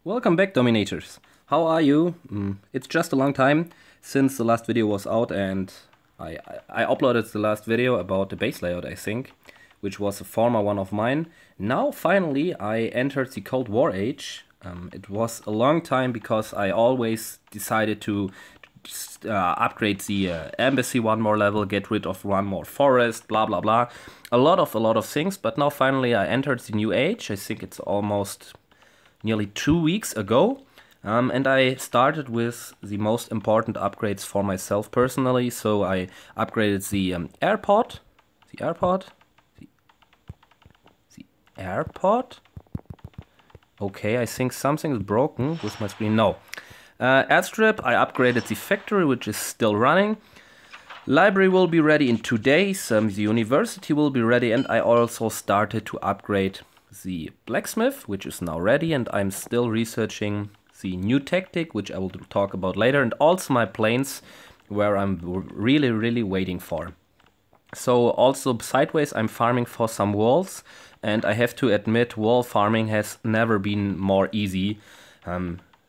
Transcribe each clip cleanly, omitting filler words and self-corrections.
Welcome back, Dominators. How are you? It's just a long time since the last video was out, and I uploaded the last video about the base layout, I think, which was a former one of mine. Now, finally, I entered the Cold War age. It was a long time because I always decided to upgrade the embassy one more level, get rid of one more forest, blah blah blah. A lot of things, but now finally I entered the new age. I think it's almost nearly 2 weeks ago, and I started with the most important upgrades for myself personally. So I upgraded the airport. Okay, I think something is broken with my screen. No. Airstrip, I upgraded the factory, which is still running. Library will be ready in 2 days. The university will be ready, and I also started to upgrade the blacksmith, which is now ready, and I'm still researching the new tactic, which I will talk about later, and also my planes, where I'm really waiting for. So also sideways I'm farming for some walls, and I have to admit wall farming has never been more easy.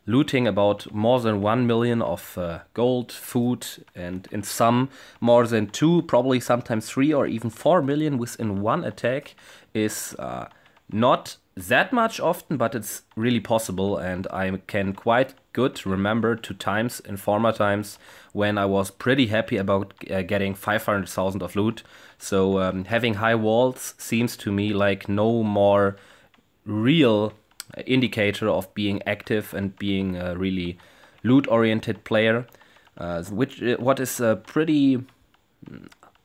Looting about more than 1 million of gold, food, and in some more than 2, probably sometimes 3 or even 4 million within one attack is not that much often, but it's really possible, and I can quite good remember 2 times in former times when I was pretty happy about getting 500,000 of loot. So having high walls seems to me like no more real indicator of being active and being a really loot-oriented player, what is a pretty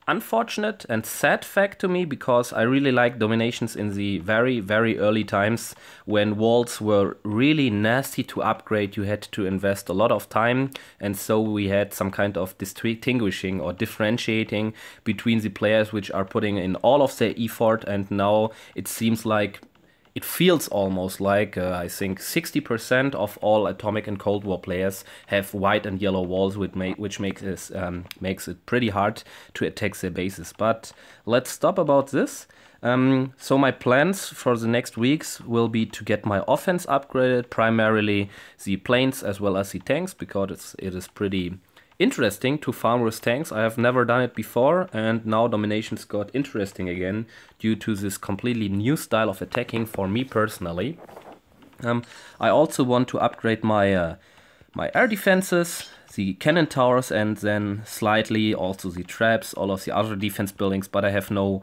unfortunate and sad fact to me, because I really like DomiNations in the very early times when walls were really nasty to upgrade. You had to invest a lot of time, and so we had some kind of distinguishing or differentiating between the players which are putting in all of their effort, and now it seems like it feels almost like I think 60% of all Atomic and Cold War players have white and yellow walls, which makes it pretty hard to attack their bases. But let's stop about this. So my plans for the next weeks will be to get my offense upgraded, primarily the planes as well as the tanks, because it is pretty interesting to farm with tanks. I have never done it before, and now DomiNations got interesting again due to this completely new style of attacking for me personally. I also want to upgrade my my air defenses, the cannon towers, and then slightly also the traps, all of the other defense buildings, but I have no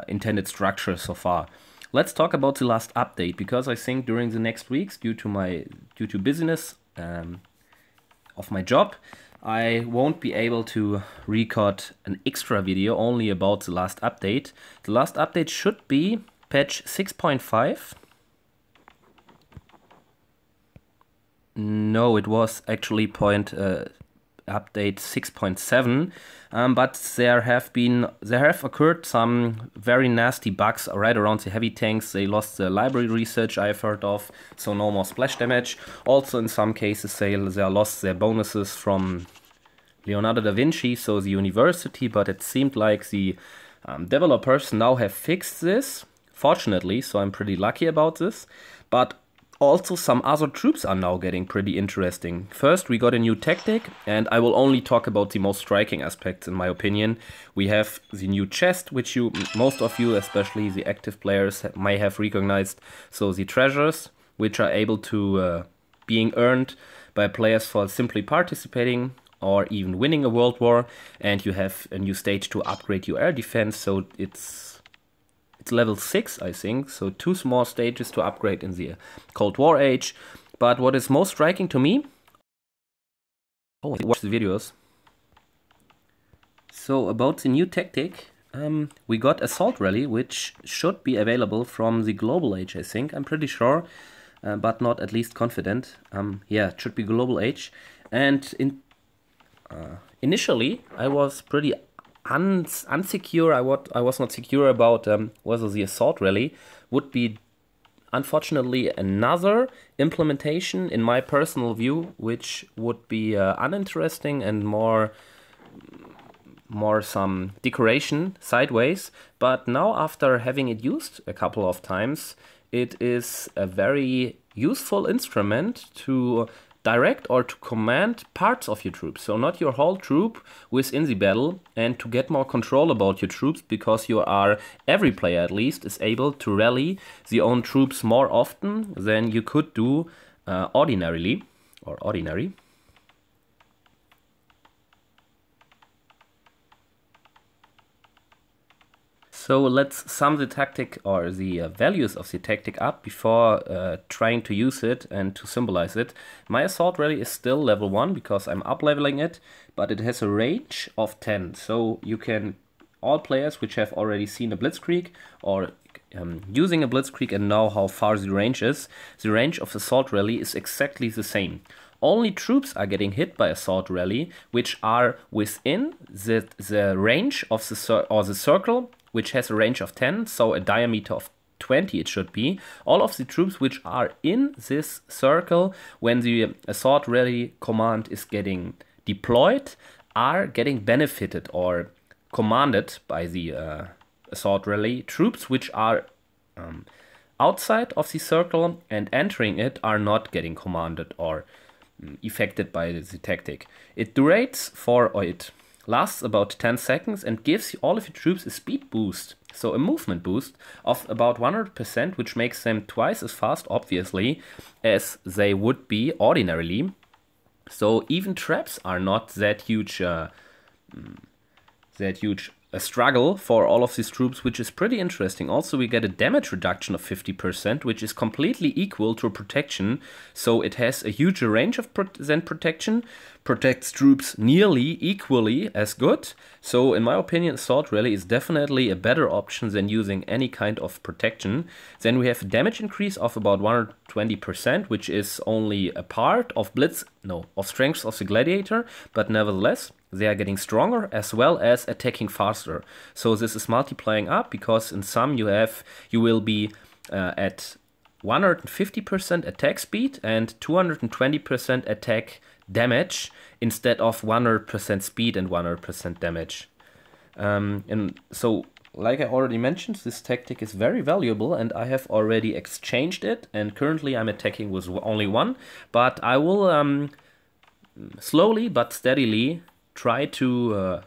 intended structure so far. Let's talk about the last update, because I think during the next weeks, due to busyness of my job, I won't be able to record an extra video only about the last update. The last update should be patch 6.5. No, it was actually update 6.7, but there have occurred some very nasty bugs right around the heavy tanks. They lost the library research I've heard of, so no more splash damage. Also in some cases they lost their bonuses from Leonardo da Vinci, so the university, but it seemed like the developers now have fixed this, fortunately, so I'm pretty lucky about this. But also some other troops are now getting pretty interesting. First, we got a new tactic, and I will only talk about the most striking aspects in my opinion. We have the new chest, which most of you, especially the active players, may have recognized. So the treasures, which are able to being earned by players for simply participating or even winning a world war, and you have a new stage to upgrade your air defense. So it's level 6, I think, so 2 small stages to upgrade in the Cold War age. But what is most striking to me, watch the videos. So about the new tactic, we got Assault Rally, which should be available from the Global Age, I think. I'm pretty sure, but not at least confident. Yeah, it should be Global Age. And initially, I was pretty unsecure. I was not secure about whether the Assault Rally would be, unfortunately, another implementation, in my personal view, which would be uninteresting and more some decoration sideways. But now, after having it used a couple of times, it is a very useful instrument to direct or to command parts of your troops. So not your whole troop within the battle, and to get more control about your troops, because every player at least is able to rally the own troops more often than you could do ordinary. So let's sum the tactic or the values of the tactic up before trying to use it and to symbolize it. My assault rally is still level 1 because I'm up leveling it, but it has a range of 10. So you can, all players which have already seen a blitzkrieg or using a blitzkrieg and know how far the range is, the range of assault rally is exactly the same. Only troops are getting hit by assault rally which are within the range of the circle, which has a range of 10, so a diameter of 20 it should be. All of the troops which are in this circle when the assault rally command is getting deployed are getting benefited or commanded by the assault rally. Troops which are outside of the circle and entering it are not getting commanded or affected by the tactic. It lasts about 10 seconds and gives all of your troops a speed boost, so a movement boost of about 100%, which makes them twice as fast, obviously, as they would be ordinarily. So even traps are not that huge a struggle for all of these troops, which is pretty interesting. Also, we get a damage reduction of 50%, which is completely equal to protection. So it has a huger range of than protection, protects troops nearly equally as good. So in my opinion, assault rally is definitely a better option than using any kind of protection. Then we have a damage increase of about 120%, which is only a part of strength of the gladiator, but nevertheless, they are getting stronger as well as attacking faster. So this is multiplying up, because in some you will be at 150% attack speed and 220% attack damage instead of 100% speed and 100% damage. And so, like I already mentioned, this tactic is very valuable and I have already exchanged it, and currently I'm attacking with only one, but I will slowly but steadily try to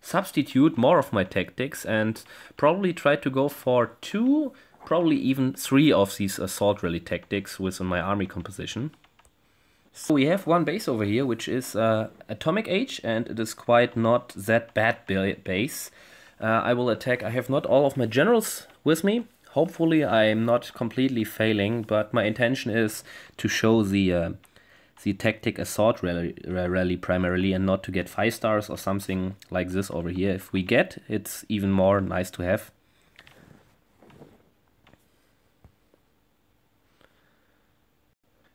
substitute more of my tactics and probably try to go for 2, probably even 3 of these assault rally tactics within my army composition. So we have one base over here, which is Atomic Age, and it is quite not that bad base. I will attack. I have not all of my generals with me. Hopefully I am not completely failing, but my intention is to show the tactic assault rally primarily, and not to get 5 stars or something like this over here. If we get, it's even more nice to have.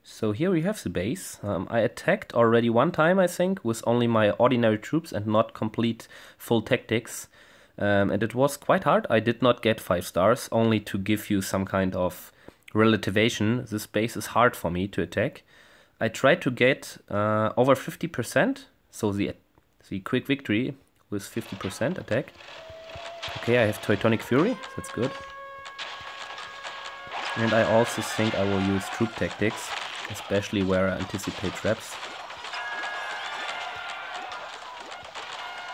So here we have the base. I attacked already one time, I think, with only my ordinary troops and not complete full tactics. And it was quite hard. I did not get 5 stars, only to give you some kind of relativation. This base is hard for me to attack. I tried to get over 50%, so the quick victory with 50% attack. Okay, I have Teutonic Fury, that's good. And I also think I will use troop tactics, especially where I anticipate traps.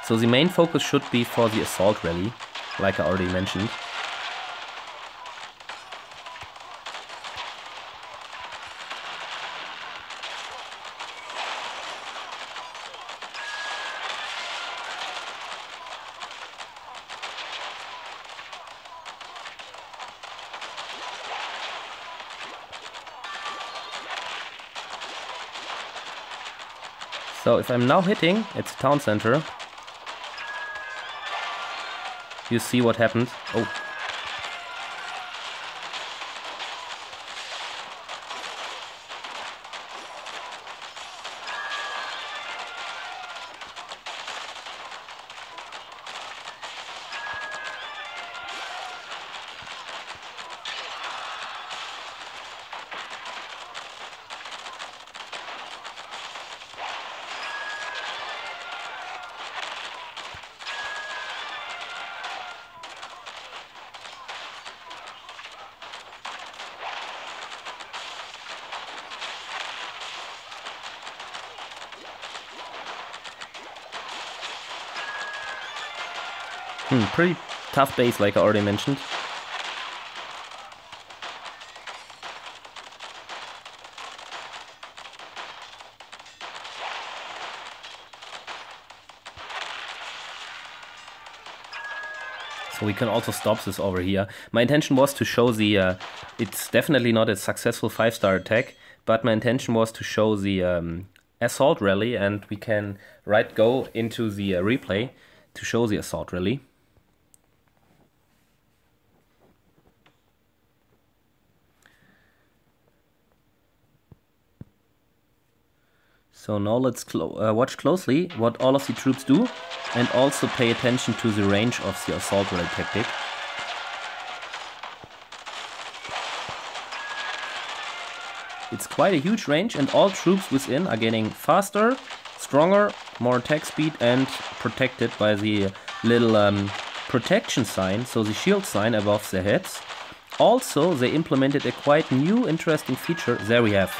So the main focus should be for the assault rally, like I already mentioned. So if I'm now hitting at the town center, you see what happened. Oh. Pretty tough base, like I already mentioned. So we can also stop this over here. My intention was to show the, it's definitely not a successful 5-star attack, but my intention was to show the assault rally, and we can go into the replay to show the assault rally. So now let's watch closely what all of the troops do, and also pay attention to the range of the assault rally tactic. It's quite a huge range, and all troops within are getting faster, stronger, more attack speed, and protected by the little protection sign, so the shield sign above their heads. Also, they implemented a quite new interesting feature. There we have.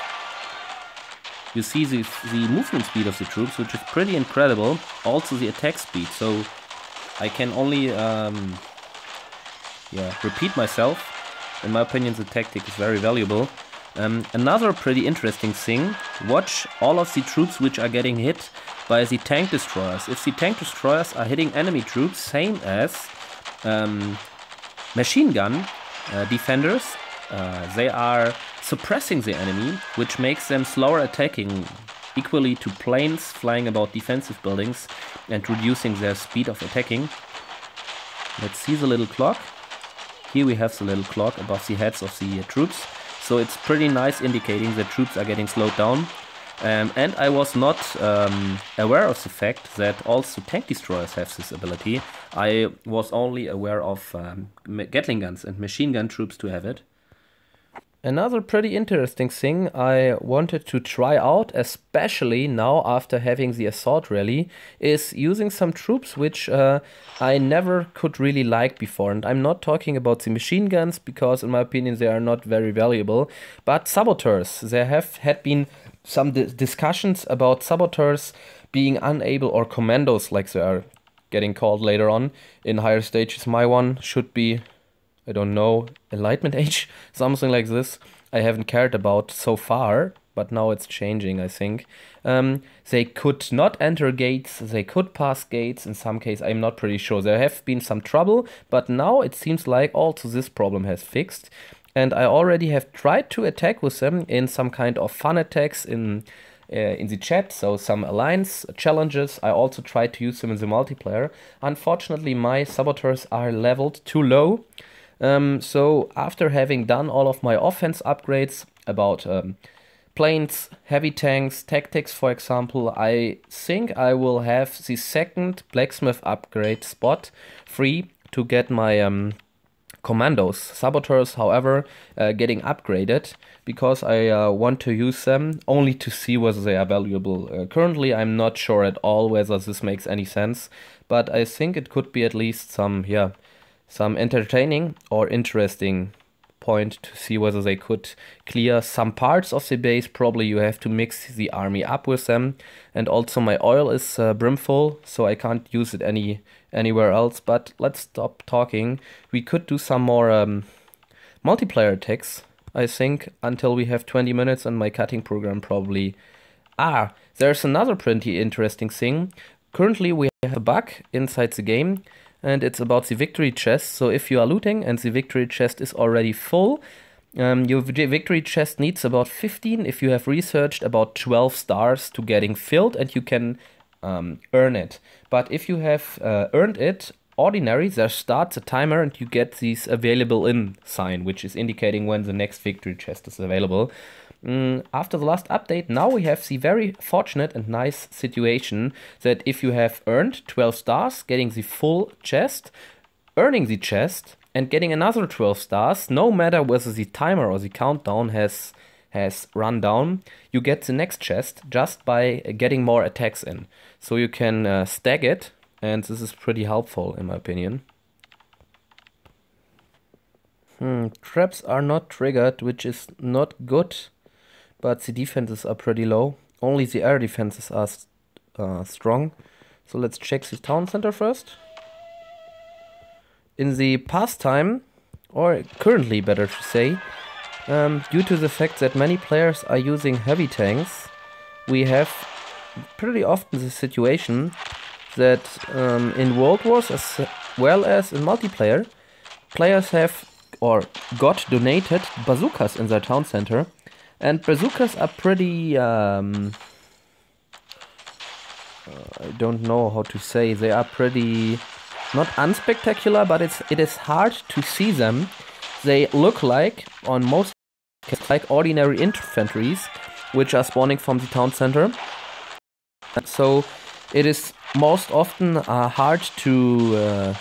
You see the movement speed of the troops, which is pretty incredible. Also the attack speed, so I can only repeat myself. In my opinion, the tactic is very valuable. Another pretty interesting thing, watch all of the troops which are getting hit by the tank destroyers. If the tank destroyers are hitting enemy troops, same as machine gun defenders, they are suppressing the enemy, which makes them slower attacking, equally to planes flying about defensive buildings and reducing their speed of attacking. Let's see the little clock. Here we have the little clock above the heads of the troops. So it's pretty nice indicating that troops are getting slowed down. And I was not aware of the fact that also tank destroyers have this ability. I was only aware of Gatling guns and machine gun troops to have it. Another pretty interesting thing I wanted to try out, especially now after having the assault rally, is using some troops which I never could really like before. And I'm not talking about the machine guns, because in my opinion they are not very valuable, but saboteurs. There had been some discussions about saboteurs being unable, or commandos like they are getting called later on in higher stages. My one should be, I don't know, Enlightenment Age, something like this. I haven't cared about so far, but now it's changing, I think. They could not enter gates, they could pass gates in some case, I'm not pretty sure. There have been some trouble, but now it seems like also this problem has fixed. And I already have tried to attack with them in some kind of fun attacks in the chat, so some alliance challenges. I also tried to use them in the multiplayer. Unfortunately, my saboteurs are leveled too low. So after having done all of my offense upgrades about planes, heavy tanks, tactics for example, I think I will have the second blacksmith upgrade spot free to get my commandos. Saboteurs, however, getting upgraded, because I want to use them only to see whether they are valuable. Currently I'm not sure at all whether this makes any sense, but I think it could be at least some entertaining or interesting point to see whether they could clear some parts of the base. Probably you have to mix the army up with them, and also my oil is brimful, so I can't use it anywhere else. But let's stop talking. We could do some more multiplayer attacks, I think, until we have 20 minutes and my cutting program probably. There's another pretty interesting thing. Currently we have a bug inside the game, and it's about the victory chest. So if you are looting and the victory chest is already full, your victory chest needs about 15 if you have researched about 12 stars to getting filled, and you can earn it. But if you have earned it ordinary, there starts a timer and you get this available in sign, which is indicating when the next victory chest is available. After the last update, now we have the very fortunate and nice situation that if you have earned 12 stars, getting the full chest, earning the chest, and getting another 12 stars, no matter whether the timer or the countdown has run down, you get the next chest just by getting more attacks in. So you can stack it, and this is pretty helpful in my opinion. Traps are not triggered, which is not good. But the defenses are pretty low. Only the air defenses are strong. So let's check the town center first. in the past time, or currently better to say, due to the fact that many players are using heavy tanks, we have pretty often the situation that in World Wars as well as in multiplayer, players have or got donated bazookas in their town center, and bazookas are pretty I don't know how to say, they are pretty not unspectacular, but it is hard to see them. They look like, on most cases, like ordinary infantries which are spawning from the town center. So it is most often hard to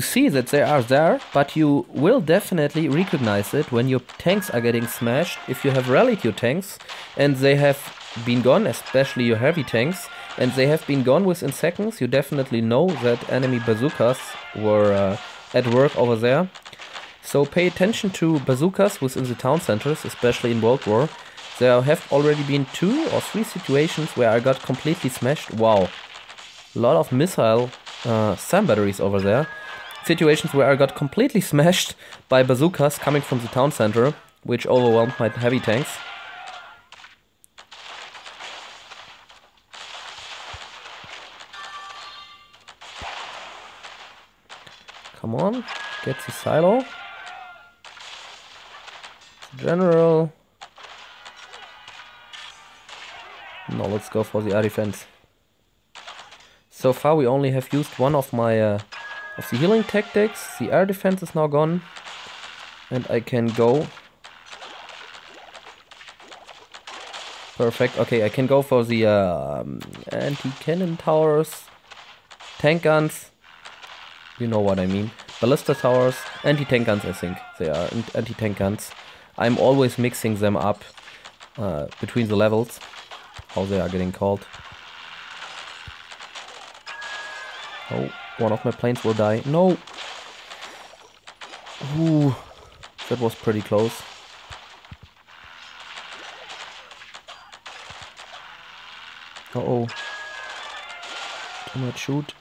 see that they are there, but you will definitely recognize it when your tanks are getting smashed. If you have rallied your tanks and they have been gone, especially your heavy tanks, and they have been gone within seconds, you definitely know that enemy bazookas were at work over there. So pay attention to bazookas within the town centers, especially in World War. There have already been 2 or 3 situations where I got completely smashed. Wow, a lot of missile SAM batteries over there. Situations where I got completely smashed by bazookas coming from the town center, which overwhelmed my heavy tanks. Come on, get the silo. General. No, let's go for the air defense. So far we only have used one of my of the healing tactics. The air defense is now gone, and I can go. Perfect. Okay, I can go for the anti-cannon towers, tank guns. You know what I mean. Ballista towers, anti-tank guns, I think they are anti-tank guns. I'm always mixing them up between the levels, how they are getting called. Oh, one of my planes will die. No! Ooh, that was pretty close. Uh-oh. Do not shoot.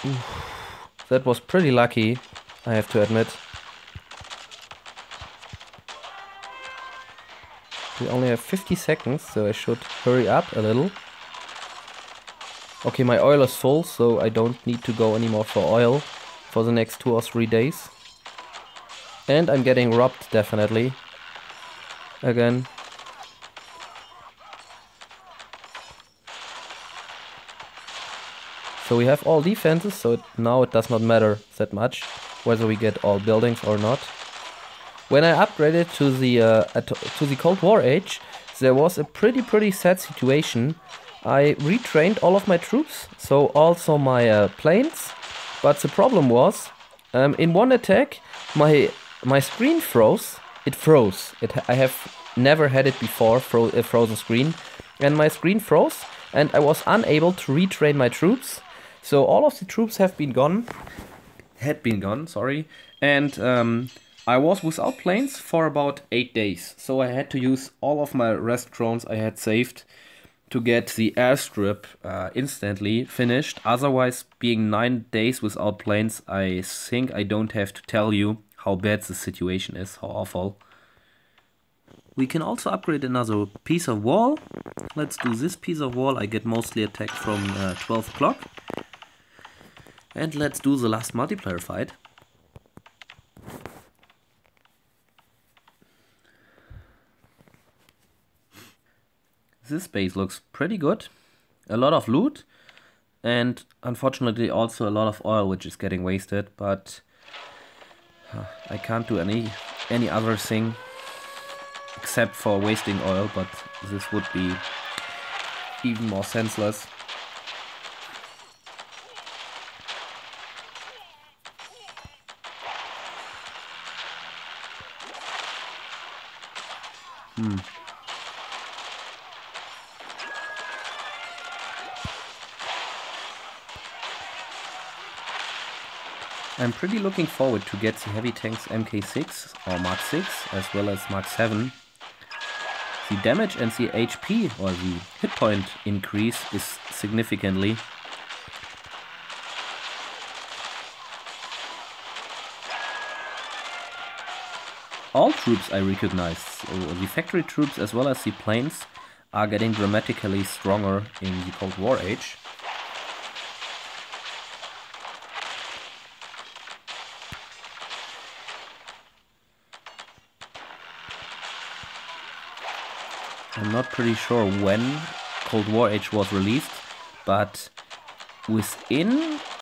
Ooh. That was pretty lucky, I have to admit. We only have 50 seconds, so I should hurry up a little. Okay, my oil is full, so I don't need to go anymore for oil for the next 2 or 3 days. And I'm getting robbed, definitely. Again. So we have all defenses, so now it does not matter that much whether we get all buildings or not. When I upgraded to the Cold War age, there was a pretty sad situation. I retrained all of my troops, so also my planes. But the problem was, in one attack, my screen froze. It froze. I have never had it before, a frozen screen, and my screen froze, and I was unable to retrain my troops. So all of the troops had been gone, sorry, and I was without planes for about 8 days. So I had to use all of my rest drones I had saved to get the airstrip instantly finished. Otherwise, being 9 days without planes, I think I don't have to tell you how bad the situation is, how awful. We can also upgrade another piece of wall. Let's do this piece of wall. I get mostly attacked from 12 o'clock. And let's do the last multiplayer fight. This base looks pretty good. A lot of loot. And unfortunately also a lot of oil which is getting wasted. But I can't do any other thing except for wasting oil. But this would be even more senseless. I'm pretty looking forward to get the heavy tanks MK6 or Mark 6 as well as Mark 7. The damage and the HP or the hit point increase is significantly. all troops I recognize, so the factory troops as well as the planes, are getting dramatically stronger in the Cold War age. I'm not pretty sure when Cold War age was released, but within